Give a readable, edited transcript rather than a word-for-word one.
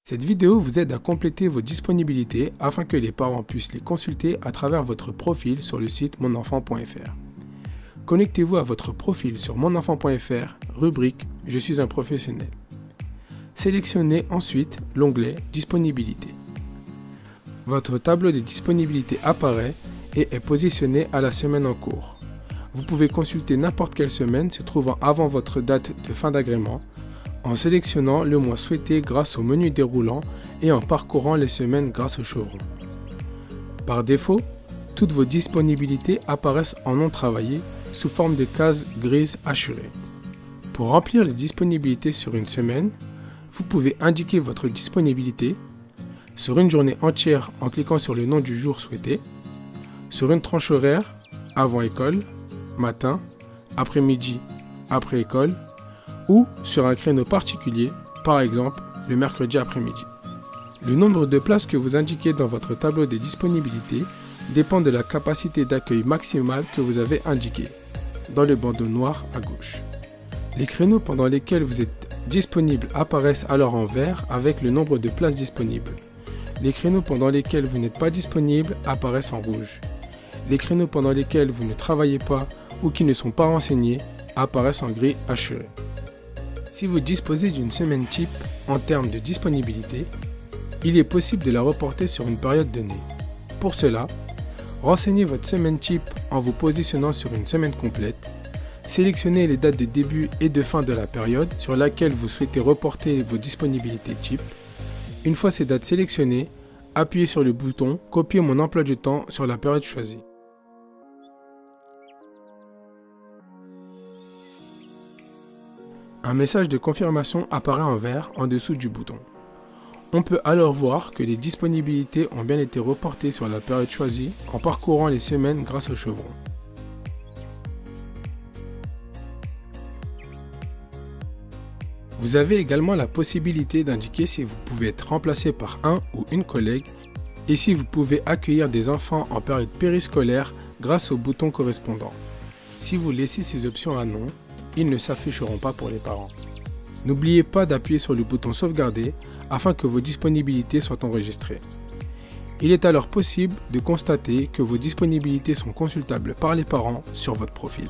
Cette vidéo vous aide à compléter vos disponibilités afin que les parents puissent les consulter à travers votre profil sur le site monenfant.fr. Connectez-vous à votre profil sur monenfant.fr, rubrique « Je suis un professionnel ». Sélectionnez ensuite l'onglet « Disponibilité ». Votre tableau de disponibilité apparaît et est positionné à la semaine en cours. Vous pouvez consulter n'importe quelle semaine se trouvant avant votre date de fin d'agrément en sélectionnant le mois souhaité grâce au menu déroulant et en parcourant les semaines grâce au chevron. Par défaut, toutes vos disponibilités apparaissent en non travaillé sous forme de cases grises hachurées. Pour remplir les disponibilités sur une semaine, vous pouvez indiquer votre disponibilité sur une journée entière en cliquant sur le nom du jour souhaité, sur une tranche horaire, avant école, matin, après-midi, après école, ou sur un créneau particulier, par exemple le mercredi après-midi. Le nombre de places que vous indiquez dans votre tableau des disponibilités dépend de la capacité d'accueil maximale que vous avez indiquée, dans le bandeau noir à gauche. Les créneaux pendant lesquels vous êtes disponible apparaissent alors en vert avec le nombre de places disponibles. Les créneaux pendant lesquels vous n'êtes pas disponible apparaissent en rouge. Les créneaux pendant lesquels vous ne travaillez pas ou qui ne sont pas renseignés apparaissent en gris hachuré. Si vous disposez d'une semaine type en termes de disponibilité, il est possible de la reporter sur une période donnée. Pour cela, renseignez votre semaine type en vous positionnant sur une semaine complète, sélectionnez les dates de début et de fin de la période sur laquelle vous souhaitez reporter vos disponibilités type. Une fois ces dates sélectionnées, appuyez sur le bouton « Copier mon emploi du temps » sur la période choisie. Un message de confirmation apparaît en vert en dessous du bouton. On peut alors voir que les disponibilités ont bien été reportées sur la période choisie en parcourant les semaines grâce au chevron. Vous avez également la possibilité d'indiquer si vous pouvez être remplacé par un ou une collègue et si vous pouvez accueillir des enfants en période périscolaire grâce au bouton correspondant. Si vous laissez ces options à non, ils ne s'afficheront pas pour les parents. N'oubliez pas d'appuyer sur le bouton sauvegarder afin que vos disponibilités soient enregistrées. Il est alors possible de constater que vos disponibilités sont consultables par les parents sur votre profil.